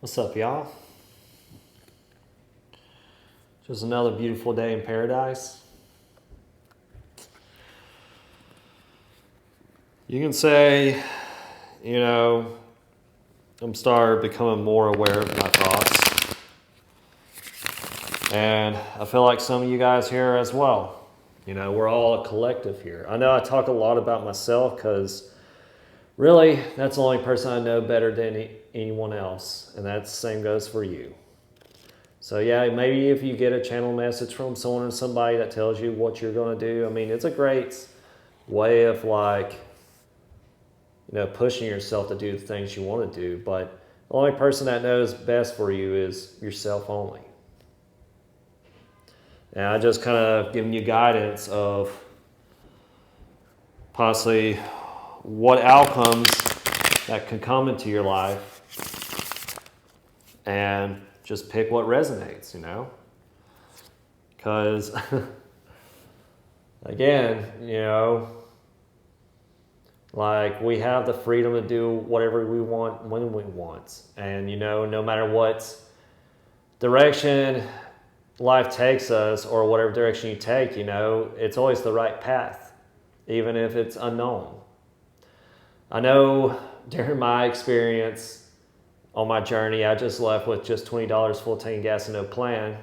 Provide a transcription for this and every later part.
What's up, y'all? Just another beautiful day in paradise. You can say, you know, I'm starting becoming more aware of my thoughts. And I feel like some of you guys here as well. You know, we're all a collective here. I know I talk a lot about myself because really that's the only person I know better than anyone else. And that same goes for you. So yeah, maybe if you get a channel message from someone or somebody that tells you what you're going to do, I mean, it's a great way of pushing yourself to do the things you want to do. But the only person that knows best for you is yourself only. And I just kind of giving you guidance of possibly what outcomes that can come into your life and just pick what resonates, Because, again, we have the freedom to do whatever we want when we want. And, no matter what direction life takes us or whatever direction you take, it's always the right path, even if it's unknown. I know during my experience on my journey, I just left with just $20 full tank gas and no plan,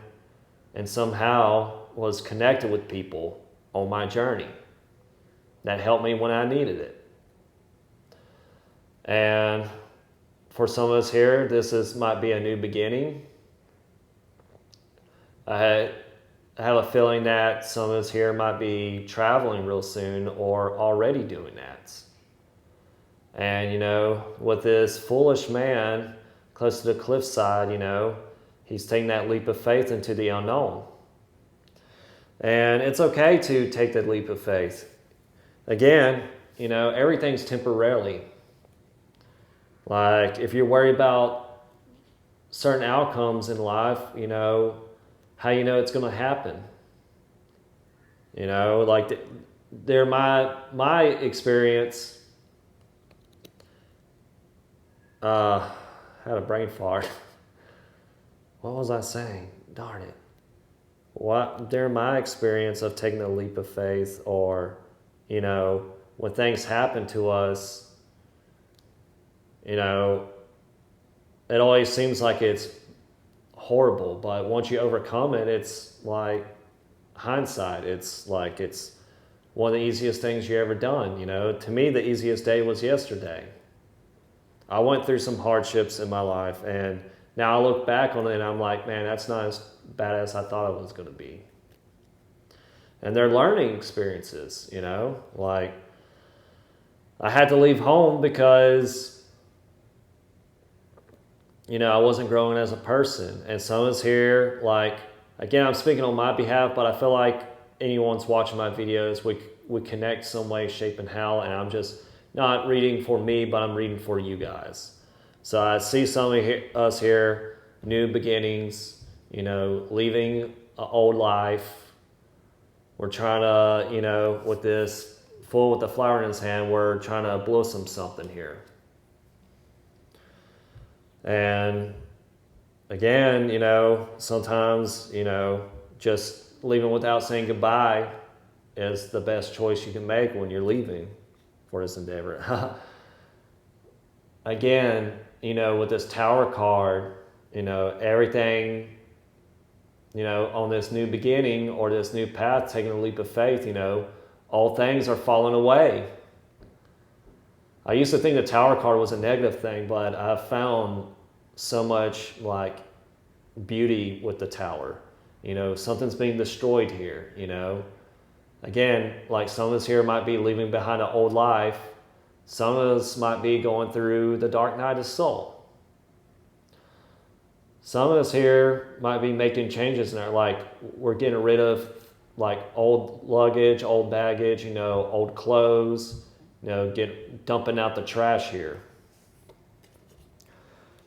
and somehow was connected with people on my journey that helped me when I needed it. And for some of us here, might be a new beginning. I have a feeling that some of us here might be traveling real soon or already doing that. And, with this foolish man close to the cliffside, he's taking that leap of faith into the unknown. And it's okay to take that leap of faith. Again, everything's temporarily. Like, if you're worried about certain outcomes in life, how it's going to happen. My experience, had a brain fart. What was I saying? Darn it. During my experience of taking a leap of faith, or, when things happen to us, it always seems like it's horrible, but once you overcome it, it's like hindsight. It's like it's one of the easiest things you ever done. To me, the easiest day was yesterday. I went through some hardships in my life, and now I look back on it and I'm like, man, that's not as bad as I thought it was going to be. And they're learning experiences, I had to leave home because I wasn't growing as a person. And some of us here, again, I'm speaking on my behalf, but I feel like anyone's watching my videos, we connect some way, shape, and how, and I'm just not reading for me, but I'm reading for you guys. So I see some of us here, new beginnings, leaving an old life. We're trying to, with this fool with the flower in his hand, we're trying to blossom something here. And again, sometimes, just leaving without saying goodbye is the best choice you can make when you're leaving for this endeavor. Again, with this tower card, everything, on this new beginning or this new path, taking a leap of faith, all things are falling away. I used to think the tower card was a negative thing, but I've found so much beauty with the tower. Something's being destroyed here, Again, some of us here might be leaving behind an old life. Some of us might be going through the dark night of soul. Some of us here might be making changes in our, we're getting rid of old luggage, old baggage, old clothes, dumping out the trash here.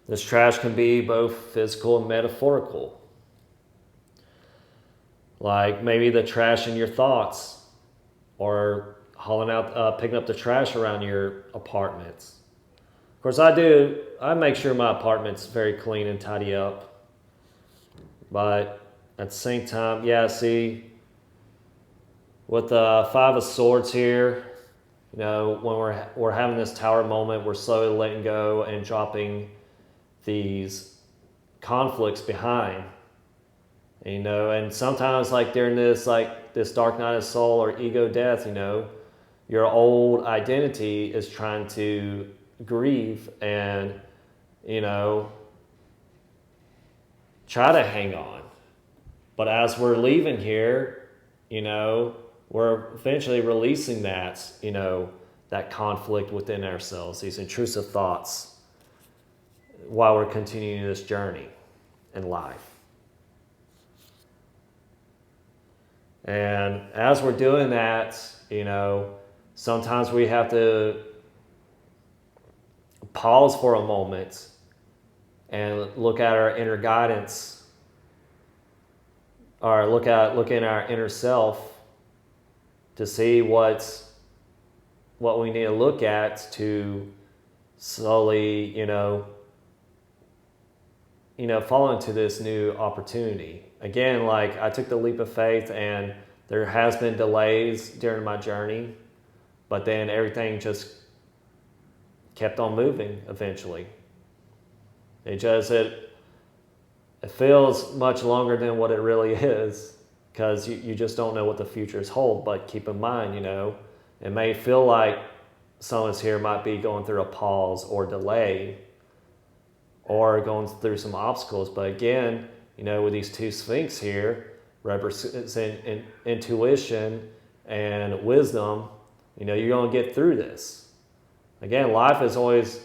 This trash can be both physical and metaphorical. Maybe the trash in your thoughts, or hauling out, picking up the trash around your apartments. Of course, I make sure my apartment's very clean and tidy up. But at the same time, yeah, see, with the Five of Swords here, you know, when we're having this tower moment, we're slowly letting go and dropping these conflicts behind. And, you know, and sometimes like during this dark night of soul or ego death, you know, your old identity is trying to grieve and, you know, try to hang on. But as we're leaving here, you know, we're eventually releasing that, you know, that conflict within ourselves, these intrusive thoughts, while we're continuing this journey in life. And as we're doing that, you know, sometimes we have to pause for a moment and look at our inner guidance, or look in our inner self to see what we need to look at to slowly, you know, fall into this new opportunity. Again, like I took the leap of faith and there has been delays during my journey, but then everything just kept on moving eventually. It feels much longer than what it really is, because you just don't know what the futures hold. But keep in mind, you know, it may feel like someone's here might be going through a pause or delay or going through some obstacles. But again, you know, with these two Sphinx here, representing intuition and wisdom, you know, you're going to get through this. Again, life is always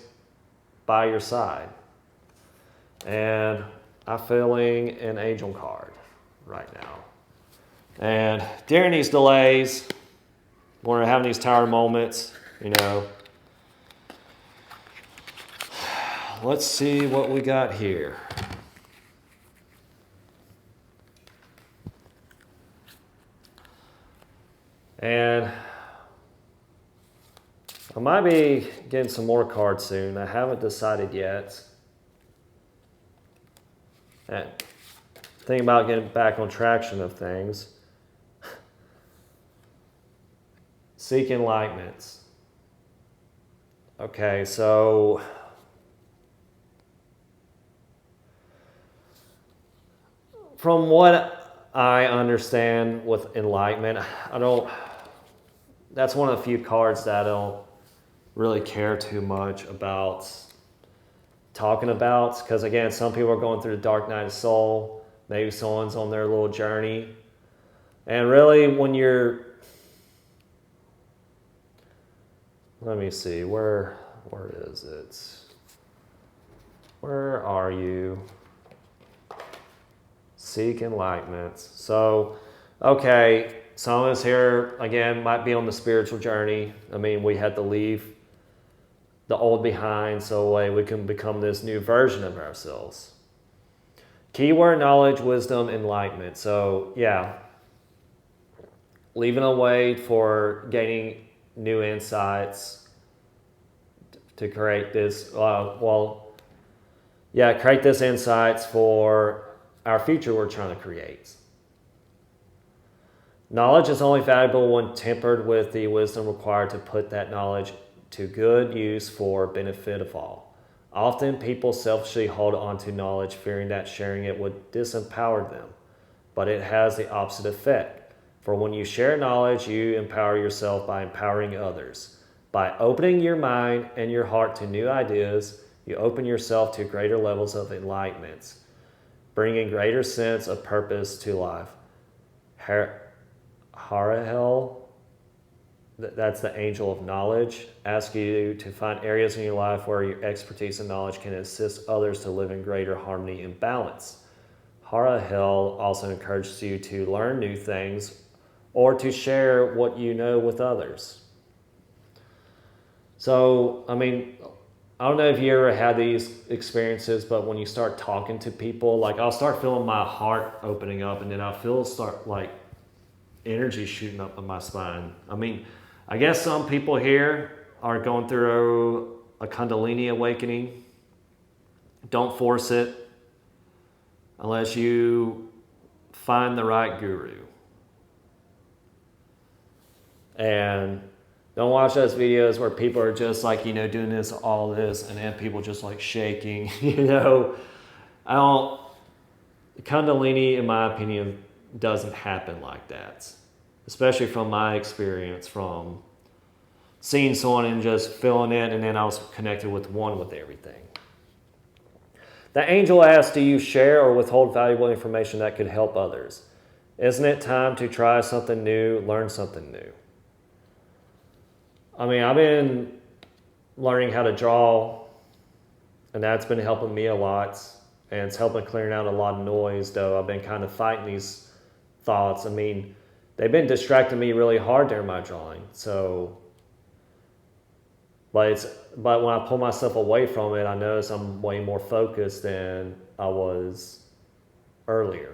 by your side. And I'm feeling an angel card right now. And during these delays, when we're having these tower moments, you know, let's see what we got here. And I might be getting some more cards soon. I haven't decided yet. And thinking about getting back on traction of things. Seek enlightenment. Okay, so from what I understand with enlightenment, that's one of the few cards that I don't really care too much about talking about, because again, some people are going through the dark night of soul. Maybe someone's on their little journey. And really, when you're, let me see, where is it? Where are you? Seek enlightenment. So, okay, some of us here, again, might be on the spiritual journey. I mean, we had to leave the old behind so we can become this new version of ourselves. Keyword: knowledge, wisdom, enlightenment. So, yeah, leaving a way for gaining new insights to create this, create this insights for our future we're trying to create. Knowledge is only valuable when tempered with the wisdom required to put that knowledge to good use for benefit of all. Often people selfishly hold on to knowledge, fearing that sharing it would disempower them, but it has the opposite effect. For when you share knowledge, you empower yourself by empowering others. By opening your mind and your heart to new ideas, you open yourself to greater levels of enlightenment, bringing greater sense of purpose to life. Harahel, that's the angel of knowledge, asks you to find areas in your life where your expertise and knowledge can assist others to live in greater harmony and balance. Harahel also encourages you to learn new things or to share what you know with others. So, I mean, I don't know if you ever had these experiences, but when you start talking to people, like I'll start feeling my heart opening up, and then I'll start like energy shooting up in my spine. I mean, I guess some people here are going through a Kundalini awakening. Don't force it unless you find the right guru. And don't watch those videos where people are just like, doing this, all this, and then people just like shaking, Kundalini, in my opinion, doesn't happen like that. Especially from my experience from seeing someone and just feeling it, and then I was connected with everything. The angel asks, do you share or withhold valuable information that could help others? Isn't it time to try something new, learn something new? I've been learning how to draw, and that's been helping me a lot, and it's helping clearing out a lot of noise, though I've been kind of fighting these thoughts. They've been distracting me really hard during my drawing, but when I pull myself away from it, I notice I'm way more focused than I was earlier.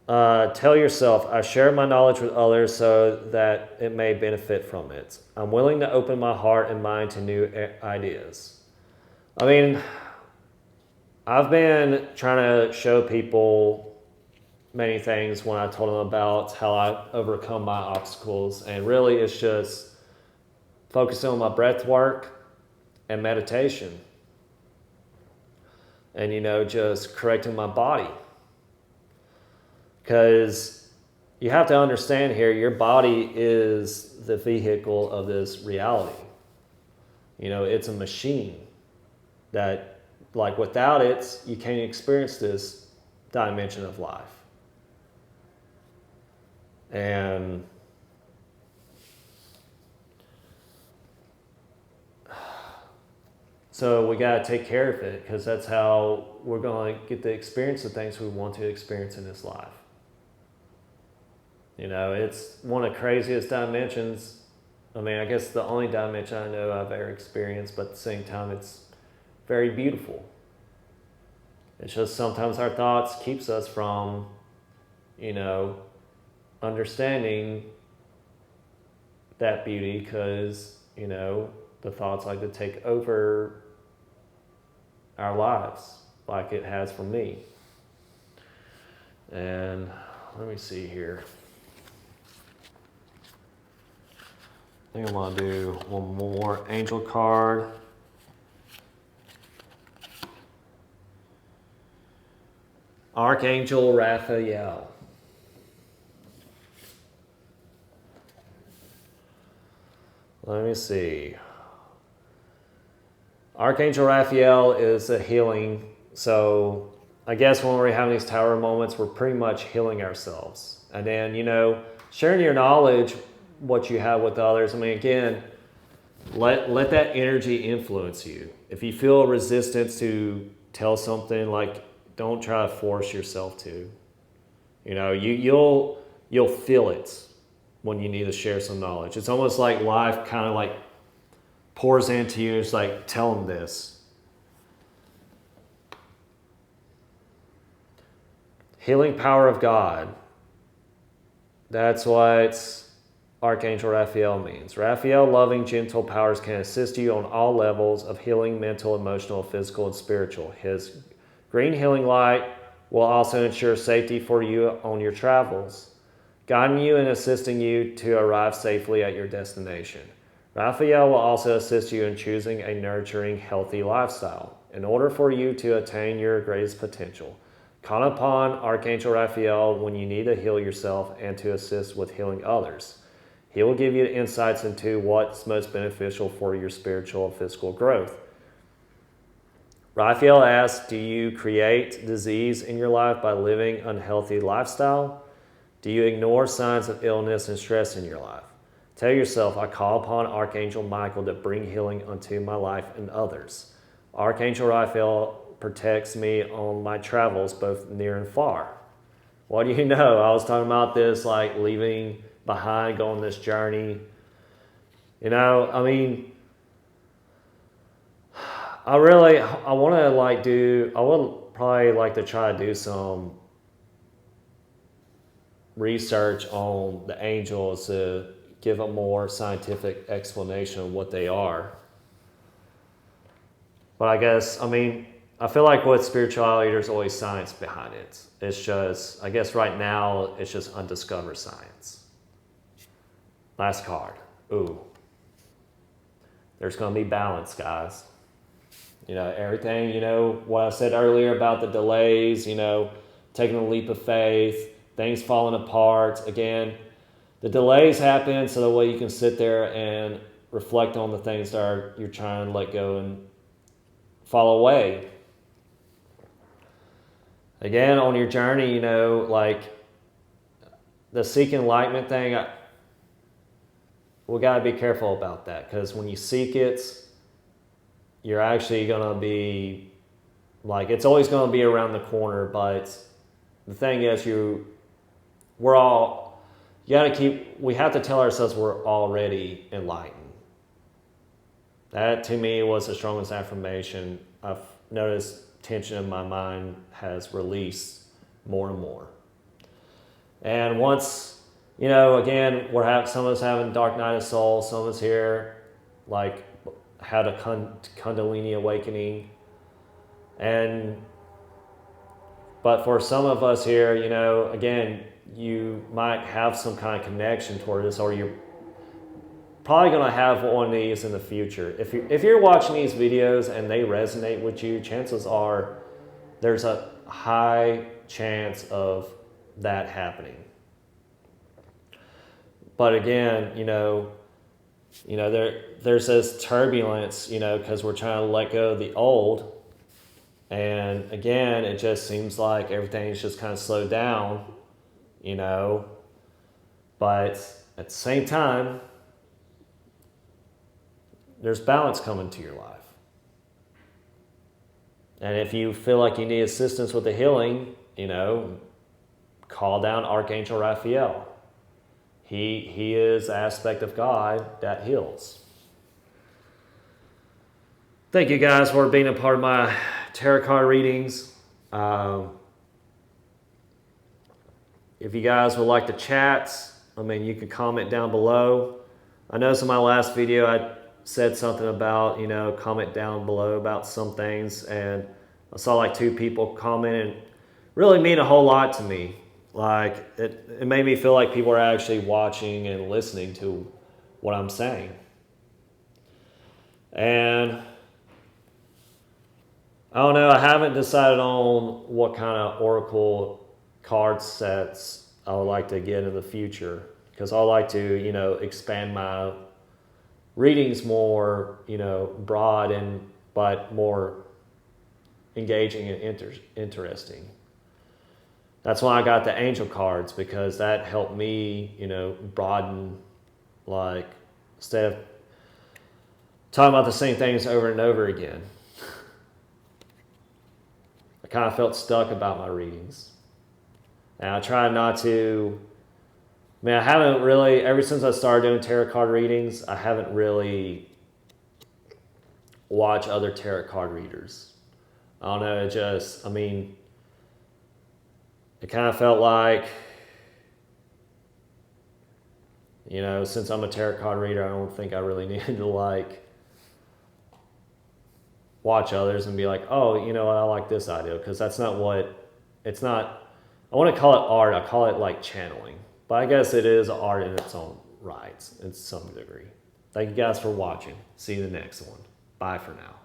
Tell yourself, I share my knowledge with others so that it may benefit from it. I'm willing to open my heart and mind to new ideas. I've been trying to show people many things when I told them about how I overcome my obstacles, and really it's just focusing on my breath work and meditation, and just correcting my body. Because you have to understand here, your body is the vehicle of this reality. It's a machine that, without it, you can't experience this dimension of life. And so we got to take care of it, because that's how we're going to get to experience the things we want to experience in this life. It's one of the craziest dimensions. I guess the only dimension I know I've ever experienced, but at the same time, it's very beautiful. It's just sometimes our thoughts keeps us from, understanding that beauty, because, the thoughts like to take over our lives, like it has for me. And let me see here. I think I'm going to do one more angel card. Archangel Raphael. Let me see. Archangel Raphael is a healing. So I guess when we're having these tower moments, we're pretty much healing ourselves. And then, sharing your knowledge, what you have with others. Again, let that energy influence you. If you feel resistance to tell something, don't try to force yourself to. You'll feel it when you need to share some knowledge. It's almost like life kind of pours into you. It's like, tell them this. Healing power of God. That's what Archangel Raphael means. Raphael, loving, gentle powers can assist you on all levels of healing, mental, emotional, physical, and spiritual. His green healing light will also ensure safety for you on your travels, guiding you and assisting you to arrive safely at your destination. Raphael will also assist you in choosing a nurturing, healthy lifestyle. In order for you to attain your greatest potential, call upon Archangel Raphael when you need to heal yourself and to assist with healing others. He will give you insights into what's most beneficial for your spiritual and physical growth. Raphael asks, do you create disease in your life by living an unhealthy lifestyle? Do you ignore signs of illness and stress in your life? Tell yourself, I call upon Archangel Michael to bring healing unto my life and others. Archangel Raphael protects me on my travels, both near and far. What do you know? I was talking about this, leaving behind, going this journey. I would probably like to try to do some research on the angels to give a more scientific explanation of what they are. But I guess, I mean, I feel like with spirituality, there's always science behind it. It's just, I guess right now, it's just undiscovered science. Last card. Ooh. There's going to be balance, guys. You know, everything, you know, what I said earlier about the delays, you know, taking a leap of faith, things falling apart. Again, the delays happen so that way you can sit there and reflect on the things that you're trying to let go and fall away. Again, on your journey, you know, like the seek enlightenment thing, we got to be careful about that, because when you seek it, you're actually going to be, like, it's always going to be around the corner, but the thing is, we have to tell ourselves we're already enlightened. That, to me, was the strongest affirmation. I've noticed tension in my mind has released more and more. And once, you know, again, some of us having dark night of soul, some of us here, like, had a Kundalini awakening. But for some of us here, you know, again, you might have some kind of connection toward this, or you're probably going to have one of these in the future. If you're watching these videos and they resonate with you, chances are there's a high chance of that happening. But again, there's this turbulence, because we're trying to let go of the old. And again, it just seems like everything's just kind of slowed down, but at the same time, there's balance coming to your life. And if you feel like you need assistance with the healing, call down Archangel Raphael. He is the aspect of God that heals. Thank you guys for being a part of my tarot card readings. If you guys would like to chat, you can comment down below. I noticed in my last video I said something about, comment down below about some things, and I saw like 2 people comment, and really mean a whole lot to me. Like, it made me feel like people are actually watching and listening to what I'm saying. And I don't know, I haven't decided on what kind of oracle card sets I would like to get in the future, because I like to, expand my readings more, broad but more engaging and interesting. That's why I got the angel cards, because that helped me, broaden, like, instead of talking about the same things over and over again. I kind of felt stuck about my readings. And I try not to, I haven't really, ever since I started doing tarot card readings, I haven't really watched other tarot card readers. I don't know, it kind of felt like, since I'm a tarot card reader, I don't think I really needed to, watch others and be like, oh, what, I like this idea, because that's not what, it's not, I want to call it art, I call it channeling. But I guess it is art in its own rights, in some degree. Thank you guys for watching. See you in the next one. Bye for now.